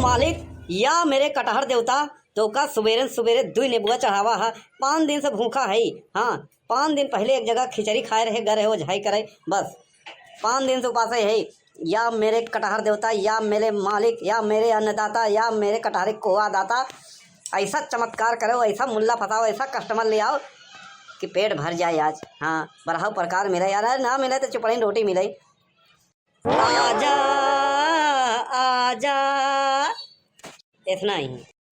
मालिक या मेरे कटहर देवता तो का सुबेरे सुबेरे दुई नेबुआ चढ़ावा है। 5 दिन से भूखा है। हाँ 5 दिन पहले एक जगह खिचड़ी खाए रहे, गए हो झाई करे, बस 5 दिन से उपास है। या मेरे कटहर देवता, या मेरे मालिक, या मेरे अन्नदाता, या मेरे कटहर कोआ दाता, ऐसा चमत्कार करो, ऐसा मुल्ला फसाओ, ऐसा कस्टमर ले आओ कि पेट भर जाए आज। हाँ बरहा प्रकार मिले यार, ना मिले तो चुपड़ी रोटी मिले। आजा आजा, इतना ही।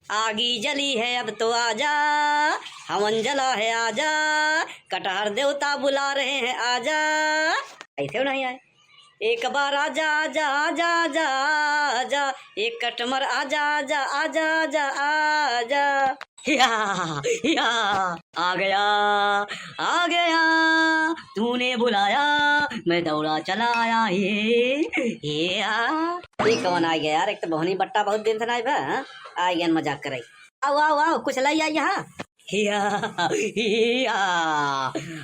आगी जली है अब तो आजा, हवन जला है आजा, कटहर देवता बुला रहे हैं आजा। ऐसे नहीं आए, एक बार आजा आजा आजा आजा आजा, एक कस्टमर आजा आजा आजा आजा आजा। या आ गया आ गया, तूने बुलाया मैं दौड़ा चला आया। ये कौन आ गया यार? एक तो बहनी बट्टा बहुत दिन से ना आ गया, मजाक करे। आओ आओ आओ, कुछ लाई आई यहाँ। हिया हिया,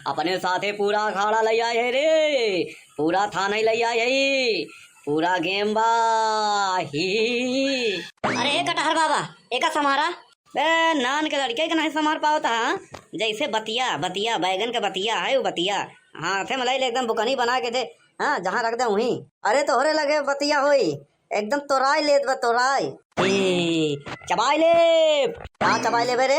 अपने साथे पूरा अखाड़ा ले आए है रे, पूरा थाना ले आए है, पूरा गेम बा ही। अरे कटहर बाबा एका समारा नान के लड़के का नहीं समार पाओ था। जैसे बतिया बतिया बैगन का बतिया है वो बतिया, हाँ थे मलाई एकदम बुकनी बना के थे। हाँ जहाँ रख दे वहीं। अरे तोहरे लगे बतिया होई एकदम तोराई ले तोराई चबाई ले। हाँ चबाई ले बेरे,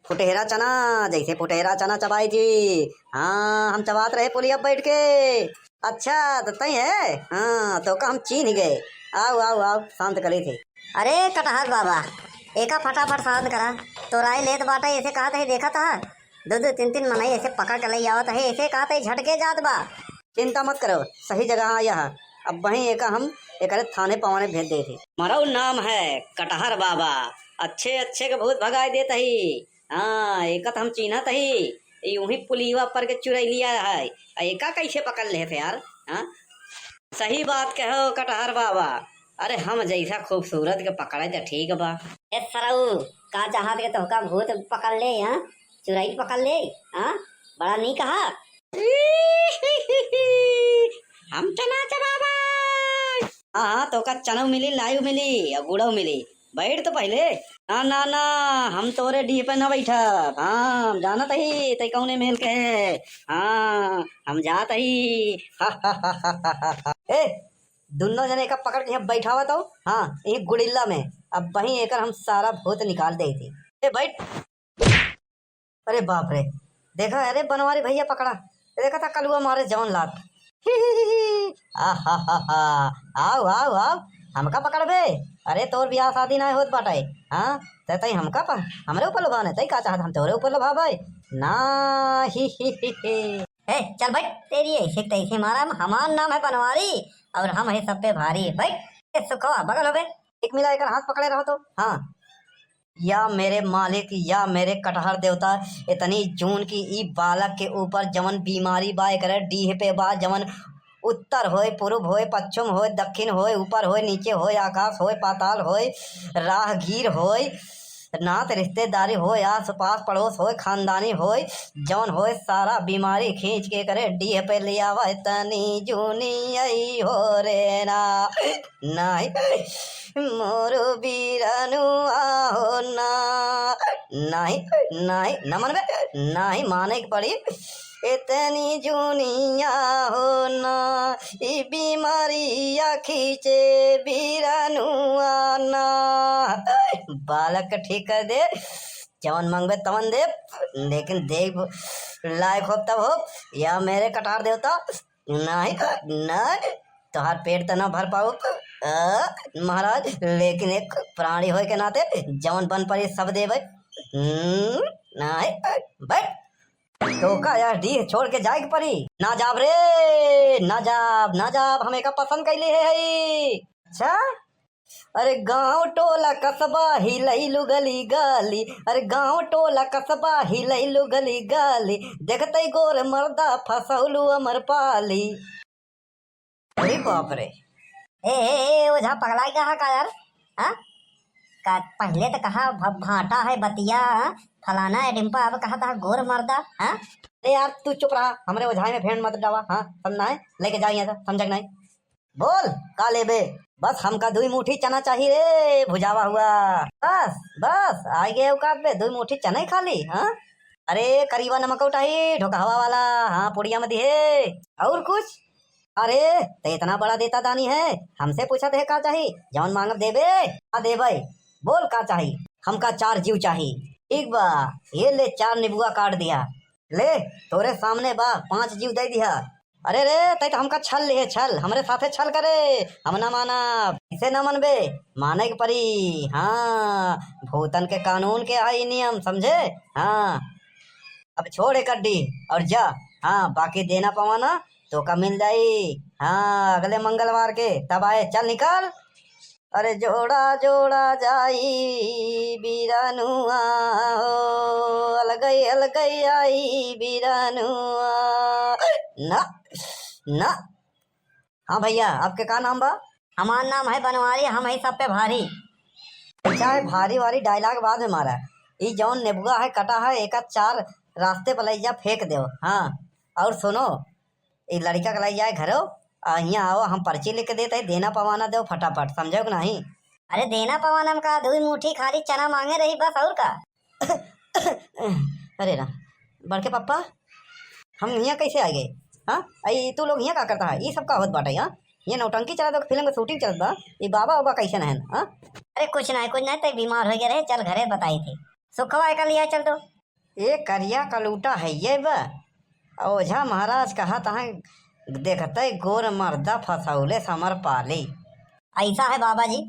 फुटेरा चना, जैसे फुटेरा चना चबाई थी। हाँ हम चबात रहे पुलिया बैठ के। अच्छा तो तई है। हाँ तो का हम चीन गए। आओ आओ आओ, शांत करी थे। अरे कटहर बाबा एका फटाफट शांत करा, तो राय लेत बाटा ऐसे कहा था, देखा था 2-2 3-3 मनाई ऐसे पकड़ के ले आवत है, ऐसे कहा था झटके जात बा। चिंता मत करो, सही जगह आया है। अब वहीं एका हम एक थाने पवाने भेज दे थे। मरऊ नाम है कटहर बाबा, अच्छे अच्छे के बहुत भगाई देता ही। हाँ एक हम चिन्हत ही, यूं ही पुलिया पर के चुराई लिया है। एका कैसे पकड़ ले थे यार? हाँ सही बात कहो कटहर बाबा। अरे हम जैसा खूबसूरत के पकड़े तो ठीक बा। ए सरऊ का चाहत के तोहका भूत पकड़ ले, हाँ चुराई पकड़ ले। हाँ बड़ा नहीं कहा। हम चना चबाबा। हाँ तो का चनऊ मिली, लायू मिली और गुड़ऊ मिली। बैठ तो पहले। ना ना ना हम तोरे डी पे न बैठा। हाँ हम जानत ही तई कौने मेल के है। हाँ हम जात ही। ए दोनों जने का पकड़ के बैठावा तो। हाँ एक गुड़िल्ला में अब वहीं एक हम सारा भूत निकाल दे थे। ए बैठ। अरे बाप रे देखा, अरे बनवारी भैया पकड़ा, देखा था कलुआ मारे जवन लात। आओ आओ आओ, हमका पकड़ बे। अरे तोर ब्याह शादी ना होत बाटे। हाँ तई हमका हमरे ऊपर लुभाने, तई का चाहत हम तोरे ऊपर लुभा भाई ना। ही ए चल बैठ, तेरी ऐसे तैसे मारा, हमार नाम है बनवारी और हम है सब पे भारी। बैठ सुखवा बगल हो बे, एक मिला एक हाथ पकड़े रहो तो। हाँ या मेरे मालिक, या मेरे कटहर देवता, इतनी जून की ई बालक के ऊपर जवन बीमारी बाय करे डीह पे बा, जवन उत्तर होए पूर्व होए पश्चिम होए दक्षिण होए ऊपर होए नीचे होए आकाश होए पाताल होए राहगीर होए नात रिश्तेदारी होए आस पास पड़ोस होए खानदानी होए, जौन होए सारा बीमारी खींच के करे डीह पे ले आवा। तनी जूनी आई हो रे ना नाई मोरू बीरानु आहो ना। नहीं नहीं न मन में नहीं माने की पड़ी, इतनी जूनिया हो ना ई बीमारिया खींचे बीरानु आना। बालक ठीक कर दे, जवन मंगबे तवन दे, लेकिन देख लायक हो तब हो। या मेरे कटार देवता नहीं नहीं तोहार पेट तो ना भर पाओ महाराज, लेकिन एक प्राणी होए के नाते जवन बन पड़ी सब देवे। नहीं बैठ तो का यार डी छोड़ के जाए परी ना जाब रे, ना जाब ना जाब, हमें का पसंद कैले है। अच्छा अरे गांव टोला कस्बा हिलैलु गली गली, अरे गांव टोला कस्बा हिलैलु गली गली, देखते गोर मर्दा फसौलू अमर पाली। अरे बाप रे ए ओझा पगलाई कहा का यार? हाँ का पहले तो कहा भाटा है बतिया फलाना है डिम्पा, अब कहा था गोर मर्दा। हाँ अरे यार तू चुप रहा, हमरे ओझाई में भेड़ मत डावा। हाँ समझना है, लेके जाइए समझ नहीं। बोल का लेबे। बस हमका 2 मुट्ठी चना चाहिए रे भुजावा हुआ। बस बस आ गए औकात पे 2 मुट्ठी चना ही खा ली। हाँ अरे करीबा नमक उठाई ढोकहवा वाला। हाँ पुड़िया मत है और कुछ। अरे तो इतना बड़ा देता दानी है, हमसे पूछा थे का चाहिए, जवन मांगब देबे। हाँ देबे, बोल का चाहिए। हमका 4 जीव चाहिए। ठीक बा, ये ले 4 नींबुआ काट दिया। ले तोरे सामने बा 5 जीव दे दिया। अरे रे तै तो हमका छल ले छल, हमरे साथे छल करे। हम ना माना, इसे ना मनबे, माने के परी। हाँ भूतन के कानून के आई नियम समझे। हाँ अब छोड़ कड्डी और जा। हाँ बाकी देना पवाना तो का मिल जाई। हाँ अगले मंगलवार के तब आए, चल निकल। अरे जोड़ा जोड़ा जाई बीरानुआ हो, अलगई अलगई आई बीरानुआ। ना ना। हाँ भैया आपके का नाम बा। हमारा नाम है बनवारी, हम ही सब पे भारी। चाहे भारी वारी डायलॉग बाद में मारा। ई जौन नेबुआ है कटा है एक 4 रास्ते पर ले जा फेंक दो। हाँ और सुनो, ये लड़का के लाई जाए घरों, यहाँ आओ हम पर्ची लिख के देते देना पवाना दो फटाफट, समझो कि नहीं। अरे देना पवाना में का 2 मुट्ठी खाली चना मांगे रही बस, और का। अरे ना बड़के पप्पा, हम यहाँ कैसे आ गए। हाँ आई तू लोग यहाँ का करता है, ये सब का होत बाटे। यहाँ ये नौटंकी चला दो, फिल्म का शूटिंग चलत बा। ये बाबा उबा कैसे है। हाँ अरे कुछ नहीं तो बीमार हो गए रहे, चल घरे बताई थी। सुखवा का लिया चल दो। ये करिया कलूटा है ये बा। ओझा महाराज कहा तहा देखते गोर मर्दा फसौले समर पाली। ऐसा है बाबा जी,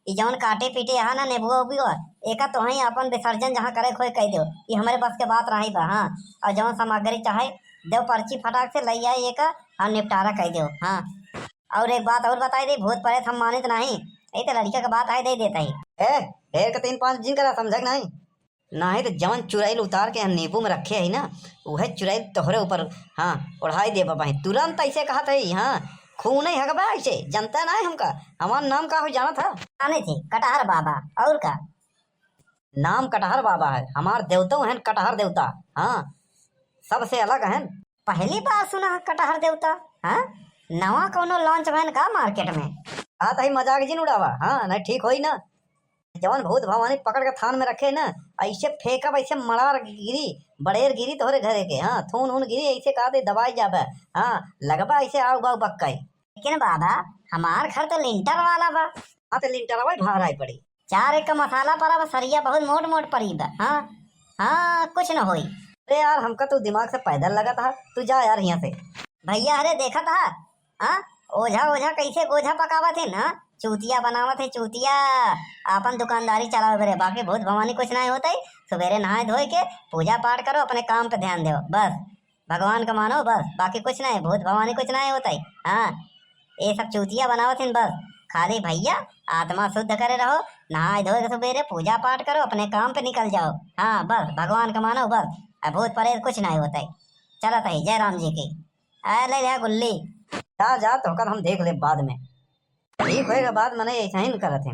जौन काटे पीटे यहाँ ना नेबुआ उबुआ एक तो ही अपन विसर्जन जहाँ करे खोए कह दो, ये हमारे बस के बात रही बा। हाँ और जौन सामग्री चाहे दो पर्ची फटाक से ले आए एक और निपटारा कह दो। हाँ और एक बात और बताई दी, भूत परे हम मानित नहीं, यही तो लड़के का बात आई दे देता ही। ढेर के 3-5 दिन करा समझ नहीं। नहीं तो जवन चुराइल उतार के नींबू में रखे है ना, वह चुराइल तोहरे ऊपर हाँ उड़ाई दे बाबा तुरंत ऐसे कहा था। हाँ खून नहीं है बा ऐसे, जनता ना है हमका। हमारा नाम का हो जाना था। जाने थे कटहर बाबा, और का नाम कटहर बाबा है। हमार देवता है कटहर देवता। हाँ सबसे अलग है। पहली बार सुना है कटहर देवता। हाँ नवा कोनो लॉन्च भैन का मार्केट में। हाँ तो मजाक जिन उड़ावा। हाँ नहीं ठीक होई ना, जवन भूत भवानी पकड़ के थान में रखे ना, ऐसे फेंकब ऐसे मड़ार गिरी बड़ेर गिरी तोहरे घरे के। हाँ थून उन गिरी ऐसे कहा दे दबाई जाबे। हाँ लगबा ऐसे आउ बाउ बक्कई। लेकिन बाबा हमार घर तो लिंटर वाला बा। हाँ तो लिंटर वाला भार आई पड़ी। 4 एक का मसाला पड़ा बा, सरिया बहुत मोट मोट पड़ी बा। हाँ हाँ कुछ न होई। अरे यार हमका तो दिमाग से पैदल लगा था, तू जा यार यहाँ से। भैया अरे देखा था हाँ ओझा ओझा कैसे गोझा पकावा थे ना, चूतिया बनावत है चूतिया। आपन दुकानदारी चलाओ बरे, बाकी भूत भवानी कुछ नहीं होता है। सवेरे नहाए धोए के पूजा पाठ करो, अपने काम पे ध्यान दो बस, भगवान का मानो बस, बाकी कुछ नहीं, भूत भवानी कुछ नहीं होता है। हाँ ये सब चूतिया बनावत है बस, खाली भैया आत्मा शुद्ध करे रहो, नहाए धोए के सवेरे पूजा पाठ करो, अपने काम पे निकल जाओ। हाँ बस भगवान का मानो बस, भूत परेत कुछ नहीं होता है। चलत है जय राम जी की। ले गुल्ली जा जा तो हम देख ले बाद में, ठीक होएगा बाद मैंने ऐसा ही करत है।